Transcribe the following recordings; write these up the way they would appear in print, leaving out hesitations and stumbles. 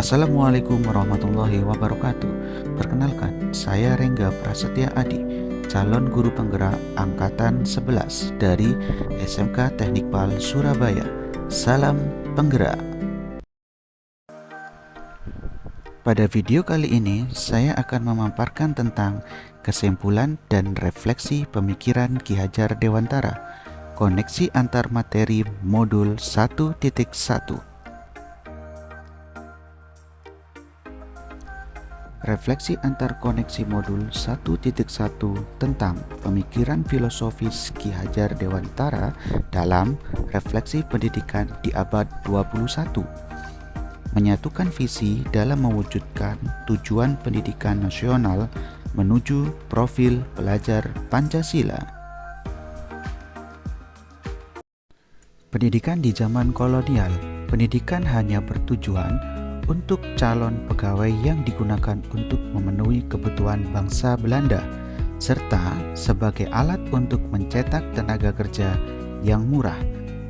Assalamualaikum warahmatullahi wabarakatuh. Perkenalkan, saya Rengga Prasetya Adi, calon guru penggerak angkatan 11 dari SMK Teknik PAL Surabaya. Salam penggerak. Pada video kali ini, saya akan memaparkan tentang kesimpulan dan refleksi pemikiran Ki Hajar Dewantara, koneksi antar materi modul 1.1. Refleksi antar koneksi modul 1.1 tentang pemikiran filosofis Ki Hajar Dewantara dalam refleksi pendidikan di abad 21. Menyatukan visi dalam mewujudkan tujuan pendidikan nasional menuju profil pelajar Pancasila. Pendidikan di zaman kolonial, pendidikan hanya bertujuan untuk calon pegawai yang digunakan untuk memenuhi kebutuhan bangsa Belanda, serta sebagai alat untuk mencetak tenaga kerja yang murah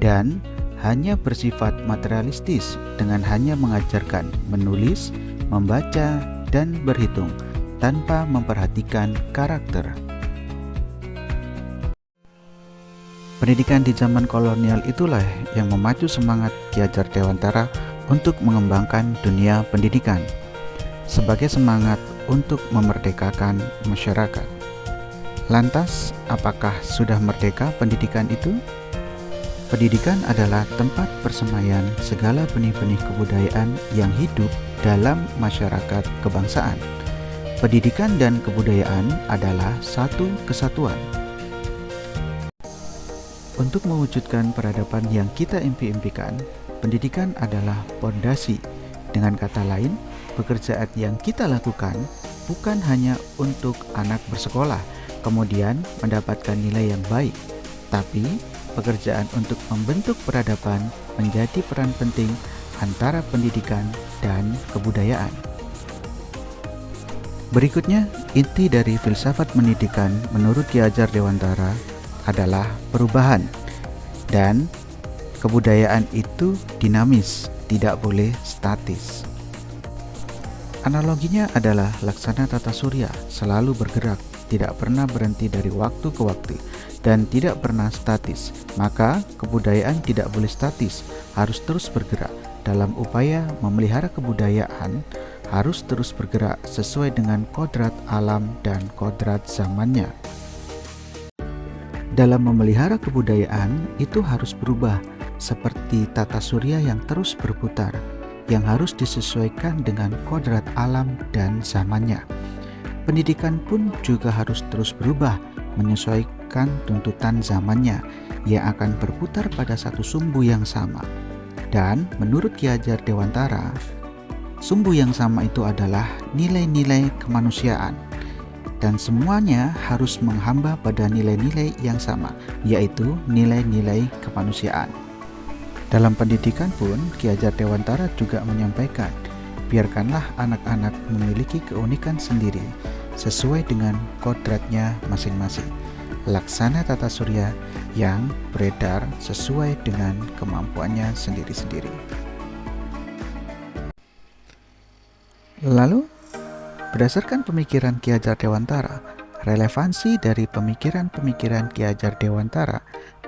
dan hanya bersifat materialistis dengan hanya mengajarkan menulis, membaca, dan berhitung tanpa memperhatikan karakter. Pendidikan di zaman kolonial itulah yang memacu semangat Ki Hajar Dewantara untuk mengembangkan dunia pendidikan sebagai semangat untuk memerdekakan masyarakat. Lantas, apakah sudah merdeka pendidikan itu? Pendidikan adalah tempat persemaian segala benih-benih kebudayaan yang hidup dalam masyarakat kebangsaan. Pendidikan dan kebudayaan adalah satu kesatuan. Untuk mewujudkan peradaban yang kita impi-impikan, pendidikan adalah pondasi. Dengan kata lain, pekerjaan yang kita lakukan bukan hanya untuk anak bersekolah, kemudian mendapatkan nilai yang baik, tapi pekerjaan untuk membentuk peradaban menjadi peran penting antara pendidikan dan kebudayaan. Berikutnya, inti dari filsafat pendidikan menurut Ki Hajar Dewantara adalah perubahan, dan kebudayaan itu dinamis, tidak boleh statis. Analoginya adalah laksana tata surya, selalu bergerak, tidak pernah berhenti dari waktu ke waktu, dan tidak pernah statis. Maka kebudayaan tidak boleh statis, harus terus bergerak. Dalam upaya memelihara kebudayaan, harus terus bergerak sesuai dengan kodrat alam dan kodrat zamannya. Dalam memelihara kebudayaan, itu harus berubah, seperti tata surya yang terus berputar, yang harus disesuaikan dengan kodrat alam dan zamannya. Pendidikan pun juga harus terus berubah, menyesuaikan tuntutan zamannya, yang akan berputar pada satu sumbu yang sama. Dan menurut Ki Hajar Dewantara, sumbu yang sama itu adalah nilai-nilai kemanusiaan, dan semuanya harus menghamba pada nilai-nilai yang sama, yaitu nilai-nilai kemanusiaan. Dalam pendidikan pun, Ki Hajar Dewantara juga menyampaikan, biarkanlah anak-anak memiliki keunikan sendiri, sesuai dengan kodratnya masing-masing. Laksana tata surya yang beredar sesuai dengan kemampuannya sendiri-sendiri. Lalu, berdasarkan pemikiran Ki Hajar Dewantara, relevansi dari pemikiran-pemikiran Ki Hajar Dewantara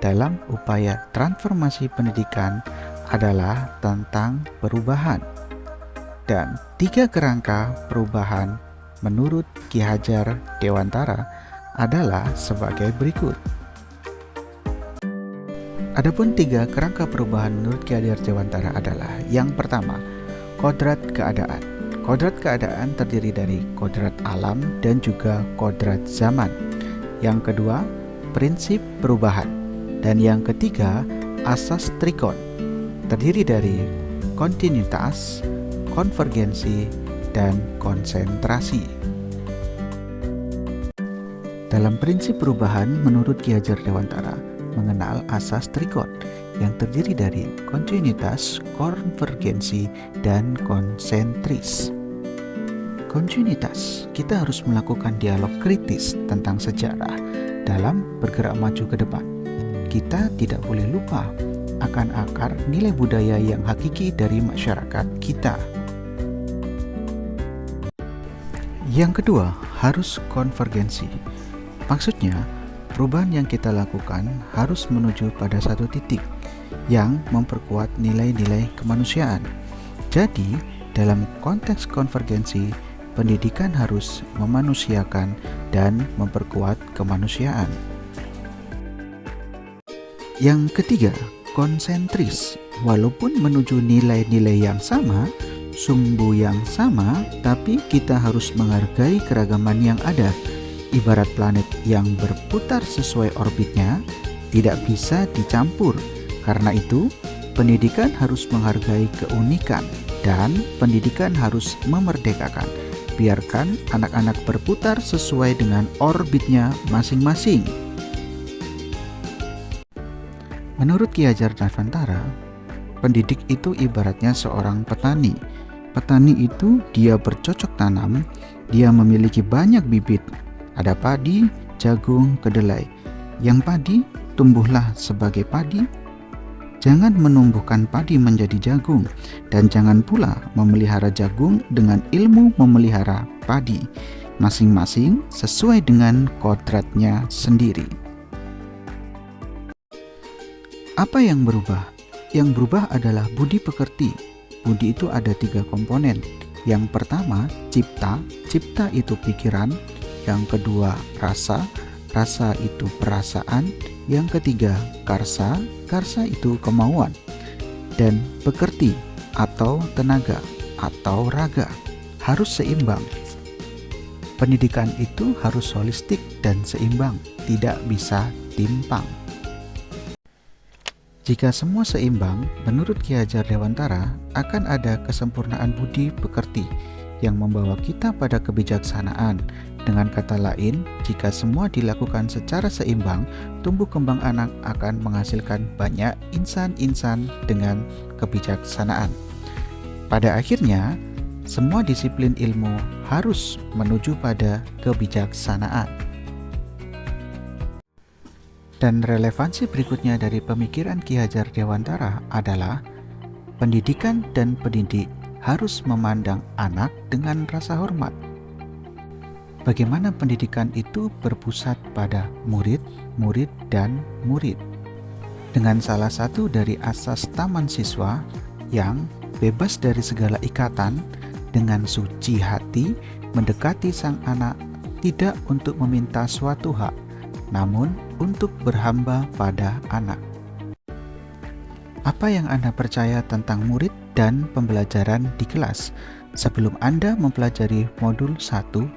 dalam upaya transformasi pendidikan adalah tentang perubahan. Dan 3 kerangka perubahan menurut Ki Hajar Dewantara adalah sebagai berikut. Adapun 3 kerangka perubahan menurut Ki Hajar Dewantara adalah: yang pertama, kodrat keadaan. Kodrat keadaan terdiri dari kodrat alam dan juga kodrat zaman. Yang kedua, prinsip perubahan. Dan yang ketiga, asas trikon, terdiri dari kontinuitas, konvergensi, dan konsentrasi. Dalam prinsip perubahan, menurut Ki Hajar Dewantara mengenal asas trikon yang terdiri dari kontinuitas, konvergensi, dan konsentris. Kontinuitas, kita harus melakukan dialog kritis tentang sejarah dalam bergerak maju ke depan. Kita tidak boleh lupa akan akar nilai budaya yang hakiki dari masyarakat kita. Yang kedua, harus konvergensi. Maksudnya, perubahan yang kita lakukan harus menuju pada satu titik yang memperkuat nilai-nilai kemanusiaan. Jadi, dalam konteks konvergensi, pendidikan harus memanusiakan dan memperkuat kemanusiaan. Yang ketiga, konsentris. Walaupun menuju nilai-nilai yang sama, sumbu yang sama, tapi kita harus menghargai keragaman yang ada. Ibarat planet yang berputar sesuai orbitnya, tidak bisa dicampur. Karena itu, pendidikan harus menghargai keunikan dan pendidikan harus memerdekakan. Biarkan anak-anak berputar sesuai dengan orbitnya masing-masing. Menurut Ki Hajar Dewantara, pendidik itu ibaratnya seorang petani. Petani itu dia bercocok tanam, dia memiliki banyak bibit. Ada padi, jagung, kedelai. Yang padi tumbuhlah sebagai padi. Jangan menumbuhkan padi menjadi jagung, dan jangan pula memelihara jagung dengan ilmu memelihara padi. Masing-masing sesuai dengan kodratnya sendiri. Apa yang berubah? Yang berubah adalah budi pekerti. Budi itu ada 3 komponen. Yang pertama, cipta. Cipta itu pikiran. Yang kedua, rasa. Rasa itu perasaan. Yang ketiga, karsa. Karsa itu kemauan. Dan pekerti atau tenaga atau raga harus seimbang. Pendidikan itu harus holistik dan seimbang, tidak bisa timpang. Jika semua seimbang, menurut Ki Hajar Dewantara akan ada kesempurnaan budi pekerti yang membawa kita pada kebijaksanaan. Dengan kata lain, jika semua dilakukan secara seimbang, tumbuh kembang anak akan menghasilkan banyak insan-insan dengan kebijaksanaan. Pada akhirnya, semua disiplin ilmu harus menuju pada kebijaksanaan. Dan relevansi berikutnya dari pemikiran Ki Hajar Dewantara adalah pendidikan dan pendidik harus memandang anak dengan rasa hormat. Bagaimana pendidikan itu berpusat pada murid, murid, dan murid. Dengan salah satu dari asas taman siswa yang bebas dari segala ikatan, dengan suci hati mendekati sang anak, tidak untuk meminta suatu hak, namun untuk berhamba pada anak. Apa yang Anda percaya tentang murid dan pembelajaran di kelas sebelum Anda mempelajari modul 1.1?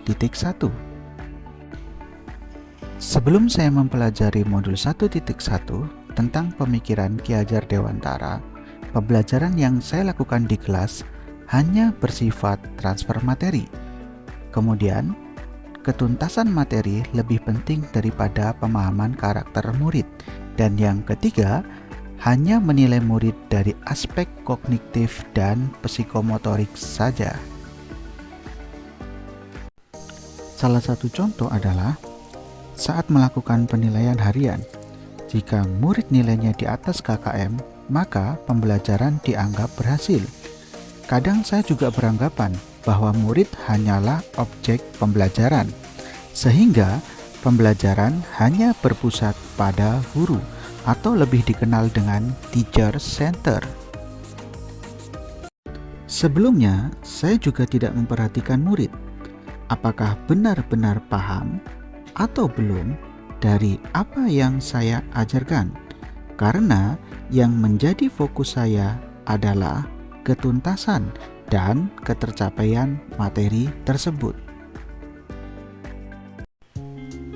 Sebelum saya mempelajari modul 1.1 tentang pemikiran Ki Hajar Dewantara, pembelajaran yang saya lakukan di kelas hanya bersifat transfer materi. Kemudian, ketuntasan materi lebih penting daripada pemahaman karakter murid. Dan yang ketiga, hanya menilai murid dari aspek kognitif dan psikomotorik saja. Salah satu contoh adalah saat melakukan penilaian harian. Jika murid nilainya di atas KKM, maka pembelajaran dianggap berhasil. Kadang saya juga beranggapan bahwa murid hanyalah objek pembelajaran, sehingga pembelajaran hanya berpusat pada guru, atau lebih dikenal dengan teacher center. Sebelumnya, saya juga tidak memperhatikan murid. Apakah benar-benar paham atau belum dari apa yang saya ajarkan? Karena yang menjadi fokus saya adalah ketuntasan dan ketercapaian materi tersebut.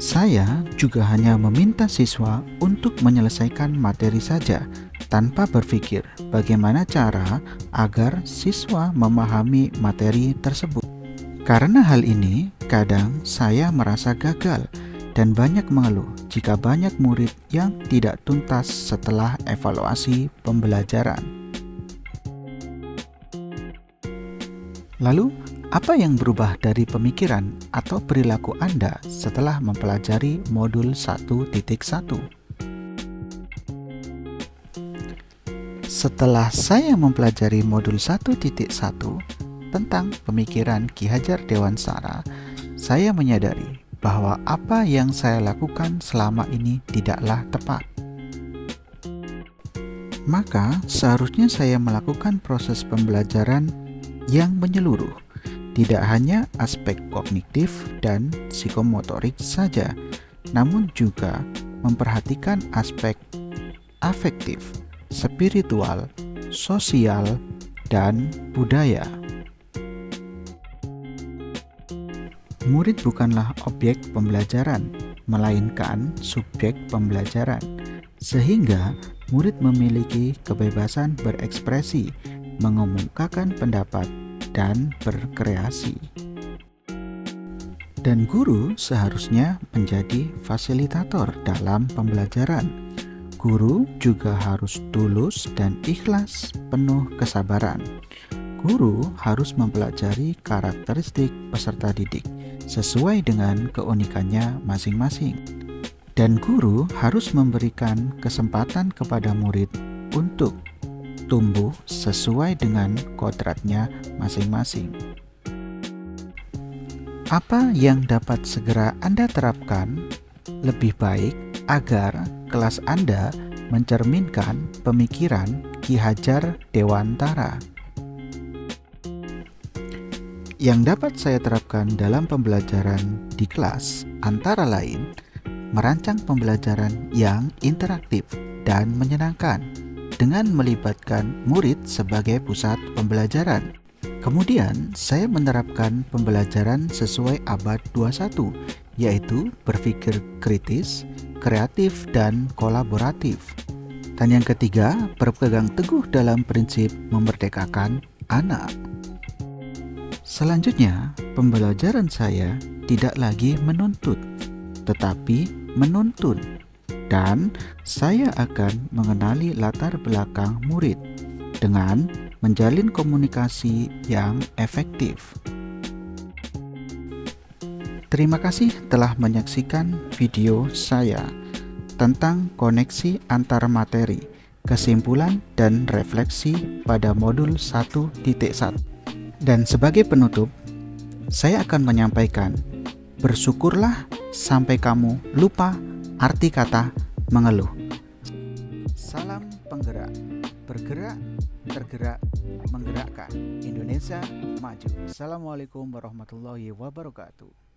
Saya juga hanya meminta siswa untuk menyelesaikan materi saja, tanpa berpikir bagaimana cara agar siswa memahami materi tersebut. Karena hal ini, kadang saya merasa gagal dan banyak mengeluh jika banyak murid yang tidak tuntas setelah evaluasi pembelajaran. Lalu, apa yang berubah dari pemikiran atau perilaku Anda setelah mempelajari modul 1.1? Setelah saya mempelajari modul 1.1 tentang pemikiran Ki Hajar Dewantara, saya menyadari bahwa apa yang saya lakukan selama ini tidaklah tepat. Maka seharusnya saya melakukan proses pembelajaran yang menyeluruh, tidak hanya aspek kognitif dan psikomotorik saja, namun juga memperhatikan aspek afektif, spiritual, sosial, dan budaya. Murid bukanlah objek pembelajaran, melainkan subjek pembelajaran, sehingga murid memiliki kebebasan berekspresi, mengemukakan pendapat, dan berkreasi. Dan guru seharusnya menjadi fasilitator dalam pembelajaran. Guru juga harus tulus dan ikhlas, penuh kesabaran. Guru harus mempelajari karakteristik peserta didik sesuai dengan keunikannya masing-masing. Dan guru harus memberikan kesempatan kepada murid untuk tumbuh sesuai dengan kodratnya masing-masing. Apa yang dapat segera Anda terapkan lebih baik agar kelas Anda mencerminkan pemikiran Ki Hajar Dewantara? Yang dapat saya terapkan dalam pembelajaran di kelas antara lain merancang pembelajaran yang interaktif dan menyenangkan dengan melibatkan murid sebagai pusat pembelajaran. Kemudian saya menerapkan pembelajaran sesuai abad 21, yaitu berpikir kritis, kreatif, dan kolaboratif. Dan yang ketiga, berpegang teguh dalam prinsip memerdekakan anak. Selanjutnya, pembelajaran saya tidak lagi menuntut, tetapi menuntun, dan saya akan mengenali latar belakang murid dengan menjalin komunikasi yang efektif. Terima kasih telah menyaksikan video saya tentang koneksi antar materi, kesimpulan, dan refleksi pada modul 1.1. Dan sebagai penutup, saya akan menyampaikan, bersyukurlah sampai kamu lupa arti kata mengeluh. Salam penggerak, bergerak, tergerak, menggerakkan. Indonesia maju. Assalamualaikum warahmatullahi wabarakatuh.